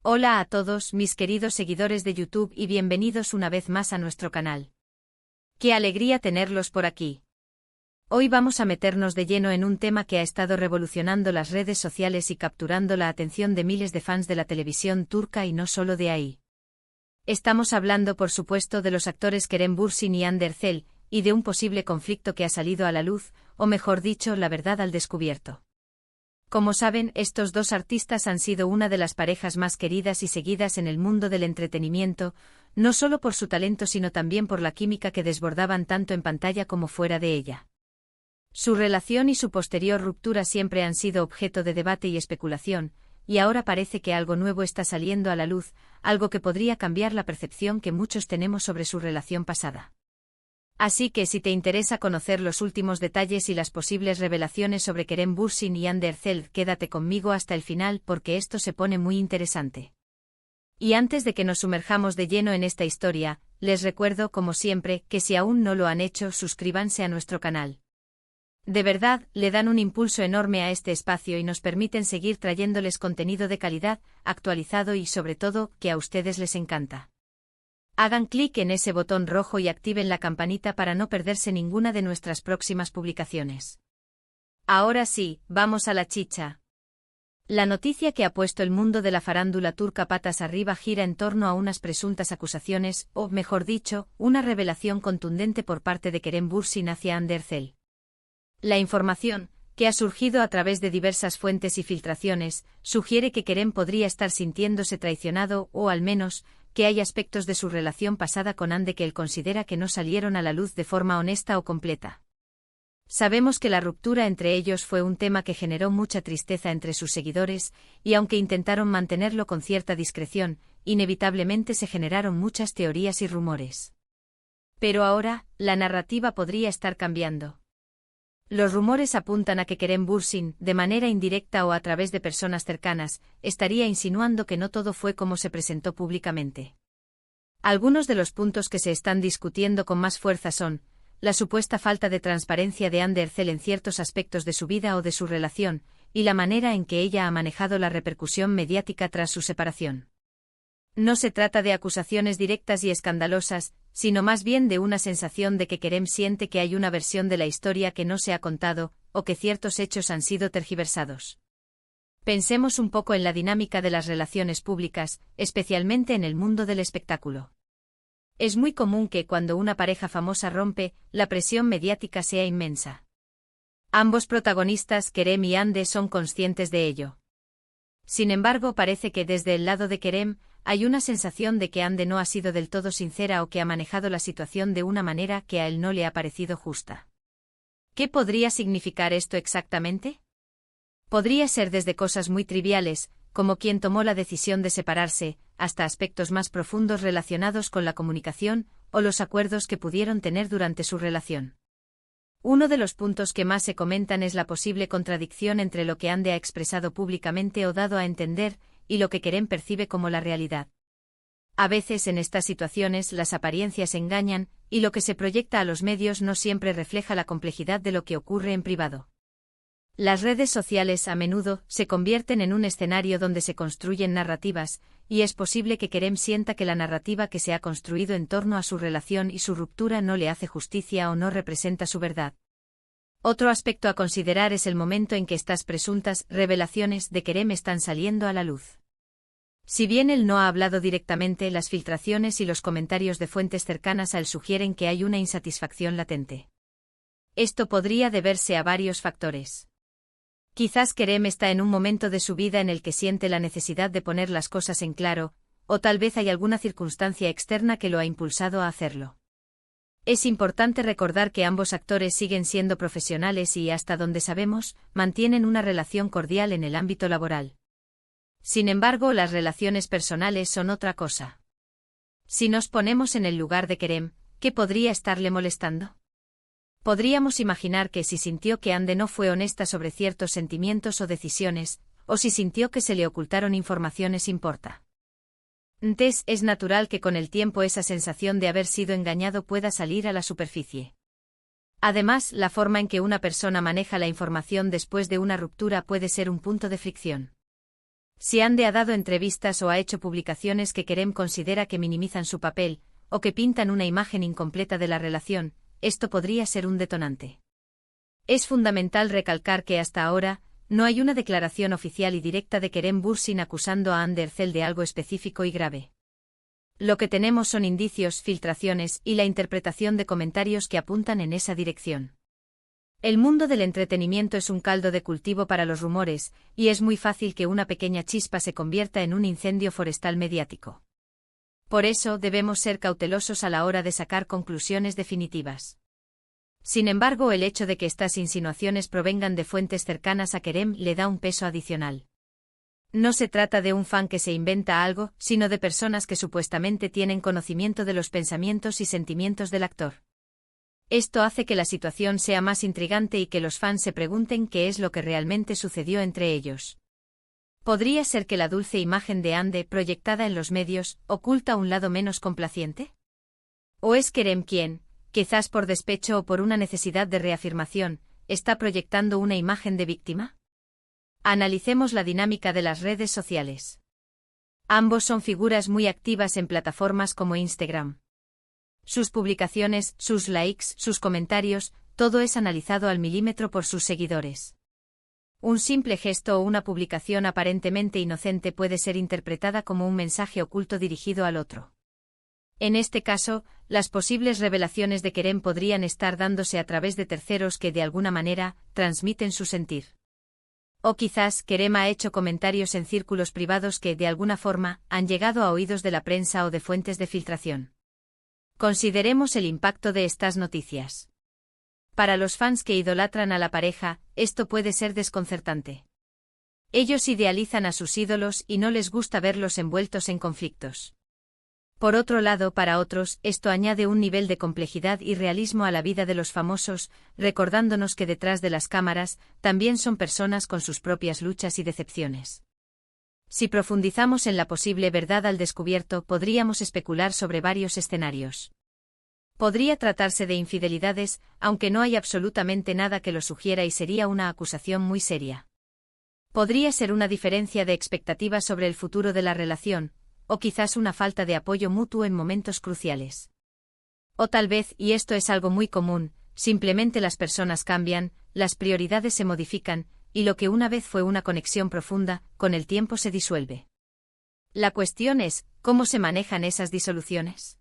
Hola a todos mis queridos seguidores de YouTube y bienvenidos una vez más a nuestro canal. ¡Qué alegría tenerlos por aquí! Hoy vamos a meternos de lleno en un tema que ha estado revolucionando las redes sociales y capturando la atención de miles de fans de la televisión turca y no solo de ahí. Estamos hablando por supuesto de los actores Kerem Bürsin y Hande Erçel, y de un posible conflicto que ha salido a la luz, o mejor dicho, la verdad al descubierto. Como saben, estos dos artistas han sido una de las parejas más queridas y seguidas en el mundo del entretenimiento, no solo por su talento sino también por la química que desbordaban tanto en pantalla como fuera de ella. Su relación y su posterior ruptura siempre han sido objeto de debate y especulación, y ahora parece que algo nuevo está saliendo a la luz, algo que podría cambiar la percepción que muchos tenemos sobre su relación pasada. Así que si te interesa conocer los últimos detalles y las posibles revelaciones sobre Kerem Bürsin y Hande Erçel, quédate conmigo hasta el final porque esto se pone muy interesante. Y antes de que nos sumerjamos de lleno en esta historia, les recuerdo como siempre que si aún no lo han hecho suscríbanse a nuestro canal. De verdad, le dan un impulso enorme a este espacio y nos permiten seguir trayéndoles contenido de calidad, actualizado y sobre todo, que a ustedes les encanta. Hagan clic en ese botón rojo y activen la campanita para no perderse ninguna de nuestras próximas publicaciones. Ahora sí, vamos a la chicha. La noticia que ha puesto el mundo de la farándula turca patas arriba gira en torno a unas presuntas acusaciones, o mejor dicho, una revelación contundente por parte de Kerem Bürsin hacia Hande Erçel. La información, que ha surgido a través de diversas fuentes y filtraciones, sugiere que Kerem podría estar sintiéndose traicionado o al menos, que hay aspectos de su relación pasada con Hande que él considera que no salieron a la luz de forma honesta o completa. Sabemos que la ruptura entre ellos fue un tema que generó mucha tristeza entre sus seguidores, y aunque intentaron mantenerlo con cierta discreción, inevitablemente se generaron muchas teorías y rumores. Pero ahora, la narrativa podría estar cambiando. Los rumores apuntan a que Kerem Bürsin, de manera indirecta o a través de personas cercanas, estaría insinuando que no todo fue como se presentó públicamente. Algunos de los puntos que se están discutiendo con más fuerza son, la supuesta falta de transparencia de Hande Erçel en ciertos aspectos de su vida o de su relación, y la manera en que ella ha manejado la repercusión mediática tras su separación. No se trata de acusaciones directas y escandalosas, sino más bien de una sensación de que Kerem siente que hay una versión de la historia que no se ha contado, o que ciertos hechos han sido tergiversados. Pensemos un poco en la dinámica de las relaciones públicas, especialmente en el mundo del espectáculo. Es muy común que cuando una pareja famosa rompe, la presión mediática sea inmensa. Ambos protagonistas, Kerem y Hande, son conscientes de ello. Sin embargo, parece que desde el lado de Kerem, hay una sensación de que Hande no ha sido del todo sincera o que ha manejado la situación de una manera que a él no le ha parecido justa. ¿Qué podría significar esto exactamente? Podría ser desde cosas muy triviales, como quien tomó la decisión de separarse, hasta aspectos más profundos relacionados con la comunicación o los acuerdos que pudieron tener durante su relación. Uno de los puntos que más se comentan es la posible contradicción entre lo que Hande ha expresado públicamente o dado a entender, y lo que Kerem percibe como la realidad. A veces en estas situaciones las apariencias engañan, y lo que se proyecta a los medios no siempre refleja la complejidad de lo que ocurre en privado. Las redes sociales a menudo se convierten en un escenario donde se construyen narrativas, y es posible que Kerem sienta que la narrativa que se ha construido en torno a su relación y su ruptura no le hace justicia o no representa su verdad. Otro aspecto a considerar es el momento en que estas presuntas revelaciones de Kerem están saliendo a la luz. Si bien él no ha hablado directamente, las filtraciones y los comentarios de fuentes cercanas a él sugieren que hay una insatisfacción latente. Esto podría deberse a varios factores. Quizás Kerem está en un momento de su vida en el que siente la necesidad de poner las cosas en claro, o tal vez hay alguna circunstancia externa que lo ha impulsado a hacerlo. Es importante recordar que ambos actores siguen siendo profesionales y, hasta donde sabemos, mantienen una relación cordial en el ámbito laboral. Sin embargo, las relaciones personales son otra cosa. Si nos ponemos en el lugar de Kerem, ¿qué podría estarle molestando? Podríamos imaginar que si sintió que Hande no fue honesta sobre ciertos sentimientos o decisiones, o si sintió que se le ocultaron informaciones importa. Entonces es natural que con el tiempo esa sensación de haber sido engañado pueda salir a la superficie. Además, la forma en que una persona maneja la información después de una ruptura puede ser un punto de fricción. Si Hande ha dado entrevistas o ha hecho publicaciones que Kerem considera que minimizan su papel, o que pintan una imagen incompleta de la relación, esto podría ser un detonante. Es fundamental recalcar que hasta ahora, no hay una declaración oficial y directa de Kerem Bürsin acusando a Hande Erçel de algo específico y grave. Lo que tenemos son indicios, filtraciones y la interpretación de comentarios que apuntan en esa dirección. El mundo del entretenimiento es un caldo de cultivo para los rumores, y es muy fácil que una pequeña chispa se convierta en un incendio forestal mediático. Por eso debemos ser cautelosos a la hora de sacar conclusiones definitivas. Sin embargo, el hecho de que estas insinuaciones provengan de fuentes cercanas a Kerem le da un peso adicional. No se trata de un fan que se inventa algo, sino de personas que supuestamente tienen conocimiento de los pensamientos y sentimientos del actor. Esto hace que la situación sea más intrigante y que los fans se pregunten qué es lo que realmente sucedió entre ellos. ¿Podría ser que la dulce imagen de Hande, proyectada en los medios, oculta un lado menos complaciente? ¿O es Kerem quien, quizás por despecho o por una necesidad de reafirmación, está proyectando una imagen de víctima? Analicemos la dinámica de las redes sociales. Ambos son figuras muy activas en plataformas como Instagram. Sus publicaciones, sus likes, sus comentarios, todo es analizado al milímetro por sus seguidores. Un simple gesto o una publicación aparentemente inocente puede ser interpretada como un mensaje oculto dirigido al otro. En este caso, las posibles revelaciones de Kerem podrían estar dándose a través de terceros que de alguna manera transmiten su sentir. O quizás Kerem ha hecho comentarios en círculos privados que, de alguna forma, han llegado a oídos de la prensa o de fuentes de filtración. Consideremos el impacto de estas noticias. Para los fans que idolatran a la pareja, esto puede ser desconcertante. Ellos idealizan a sus ídolos y no les gusta verlos envueltos en conflictos. Por otro lado, para otros, esto añade un nivel de complejidad y realismo a la vida de los famosos, recordándonos que detrás de las cámaras, también son personas con sus propias luchas y decepciones. Si profundizamos en la posible verdad al descubierto, podríamos especular sobre varios escenarios. Podría tratarse de infidelidades, aunque no hay absolutamente nada que lo sugiera y sería una acusación muy seria. Podría ser una diferencia de expectativas sobre el futuro de la relación, o quizás una falta de apoyo mutuo en momentos cruciales. O tal vez, y esto es algo muy común, simplemente las personas cambian, las prioridades se modifican, y lo que una vez fue una conexión profunda, con el tiempo se disuelve. La cuestión es, ¿cómo se manejan esas disoluciones?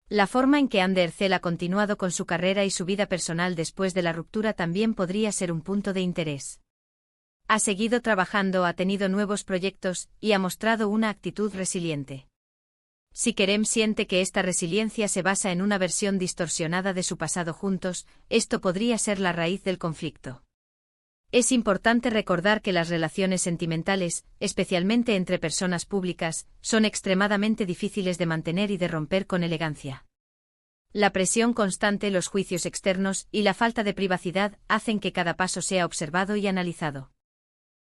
La forma en que Hande Erçel ha continuado con su carrera y su vida personal después de la ruptura también podría ser un punto de interés. Ha seguido trabajando, ha tenido nuevos proyectos, y ha mostrado una actitud resiliente. Si Kerem siente que esta resiliencia se basa en una versión distorsionada de su pasado juntos, esto podría ser la raíz del conflicto. Es importante recordar que las relaciones sentimentales, especialmente entre personas públicas, son extremadamente difíciles de mantener y de romper con elegancia. La presión constante, los juicios externos y la falta de privacidad hacen que cada paso sea observado y analizado.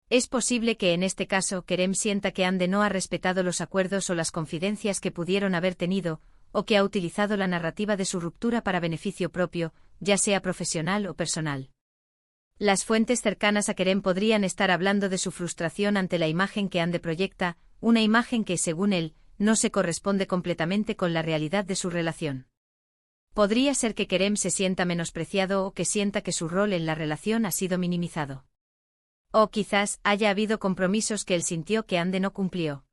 Es posible que en este caso Kerem sienta que Hande no ha respetado los acuerdos o las confidencias que pudieron haber tenido, o que ha utilizado la narrativa de su ruptura para beneficio propio, ya sea profesional o personal. Las fuentes cercanas a Kerem podrían estar hablando de su frustración ante la imagen que Hande proyecta, una imagen que, según él, no se corresponde completamente con la realidad de su relación. Podría ser que Kerem se sienta menospreciado o que sienta que su rol en la relación ha sido minimizado. O quizás haya habido compromisos que él sintió que Hande no cumplió.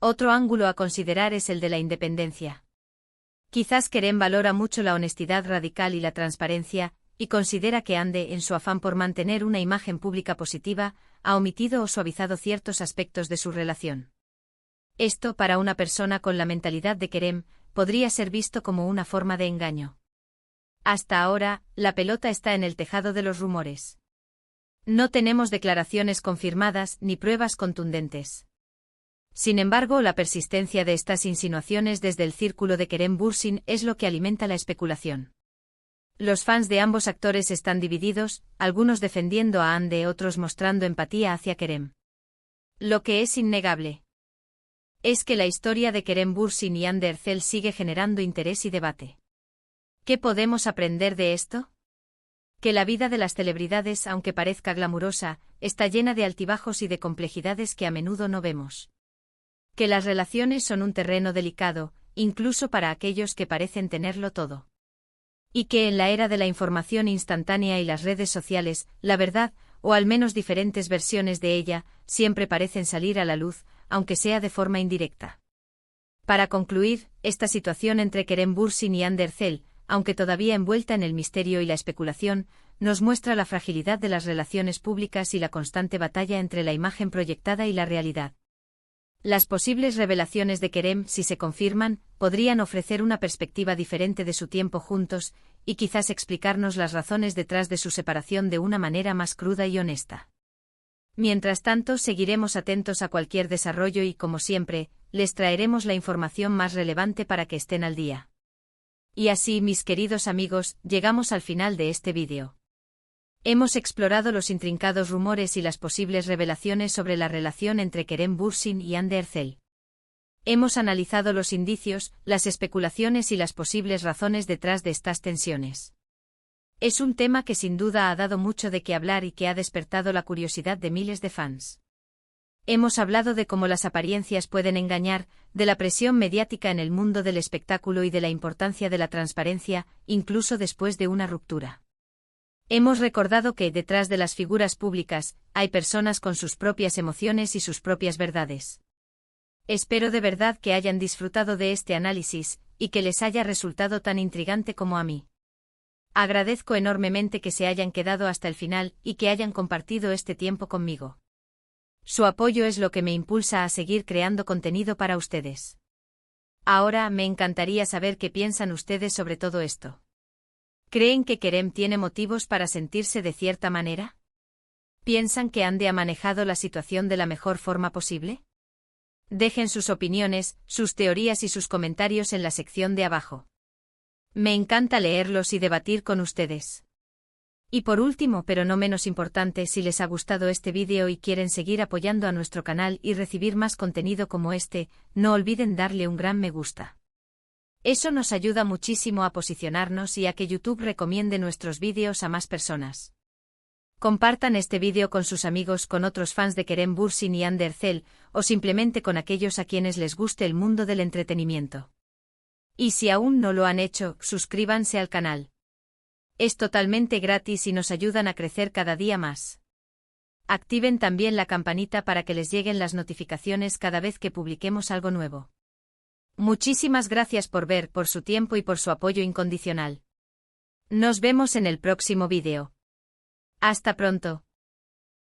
Otro ángulo a considerar es el de la independencia. Quizás Kerem valora mucho la honestidad radical y la transparencia, y considera que Hande, en su afán por mantener una imagen pública positiva, ha omitido o suavizado ciertos aspectos de su relación. Esto, para una persona con la mentalidad de Kerem, podría ser visto como una forma de engaño. Hasta ahora, la pelota está en el tejado de los rumores. No tenemos declaraciones confirmadas ni pruebas contundentes. Sin embargo, la persistencia de estas insinuaciones desde el círculo de Kerem Bürsin es lo que alimenta la especulación. Los fans de ambos actores están divididos, algunos defendiendo a Hande, otros mostrando empatía hacia Kerem. Lo que es innegable es que la historia de Kerem Bürsin y Hande Erçel sigue generando interés y debate. ¿Qué podemos aprender de esto? Que la vida de las celebridades, aunque parezca glamurosa, está llena de altibajos y de complejidades que a menudo no vemos. Que las relaciones son un terreno delicado, incluso para aquellos que parecen tenerlo todo. Y que en la era de la información instantánea y las redes sociales, la verdad, o al menos diferentes versiones de ella, siempre parecen salir a la luz, aunque sea de forma indirecta. Para concluir, esta situación entre Kerem Bürsin y Hande Erçel, aunque todavía envuelta en el misterio y la especulación, nos muestra la fragilidad de las relaciones públicas y la constante batalla entre la imagen proyectada y la realidad. Las posibles revelaciones de Kerem, si se confirman, podrían ofrecer una perspectiva diferente de su tiempo juntos, y quizás explicarnos las razones detrás de su separación de una manera más cruda y honesta. Mientras tanto, seguiremos atentos a cualquier desarrollo y, como siempre, les traeremos la información más relevante para que estén al día. Y así, mis queridos amigos, llegamos al final de este vídeo. Hemos explorado los intrincados rumores y las posibles revelaciones sobre la relación entre Kerem Bürsin y Hande Erçel. Hemos analizado los indicios, las especulaciones y las posibles razones detrás de estas tensiones. Es un tema que sin duda ha dado mucho de qué hablar y que ha despertado la curiosidad de miles de fans. Hemos hablado de cómo las apariencias pueden engañar, de la presión mediática en el mundo del espectáculo y de la importancia de la transparencia, incluso después de una ruptura. Hemos recordado que, detrás de las figuras públicas, hay personas con sus propias emociones y sus propias verdades. Espero de verdad que hayan disfrutado de este análisis, y que les haya resultado tan intrigante como a mí. Agradezco enormemente que se hayan quedado hasta el final y que hayan compartido este tiempo conmigo. Su apoyo es lo que me impulsa a seguir creando contenido para ustedes. Ahora, me encantaría saber qué piensan ustedes sobre todo esto. ¿Creen que Kerem tiene motivos para sentirse de cierta manera? ¿Piensan que Hande ha manejado la situación de la mejor forma posible? Dejen sus opiniones, sus teorías y sus comentarios en la sección de abajo. Me encanta leerlos y debatir con ustedes. Y por último, pero no menos importante, si les ha gustado este vídeo y quieren seguir apoyando a nuestro canal y recibir más contenido como este, no olviden darle un gran me gusta. Eso nos ayuda muchísimo a posicionarnos y a que YouTube recomiende nuestros vídeos a más personas. Compartan este vídeo con sus amigos, con otros fans de Kerem Bürsin y Hande Erçel, o simplemente con aquellos a quienes les guste el mundo del entretenimiento. Y si aún no lo han hecho, suscríbanse al canal. Es totalmente gratis y nos ayudan a crecer cada día más. Activen también la campanita para que les lleguen las notificaciones cada vez que publiquemos algo nuevo. Muchísimas gracias por ver, por su tiempo y por su apoyo incondicional. Nos vemos en el próximo vídeo. Hasta pronto.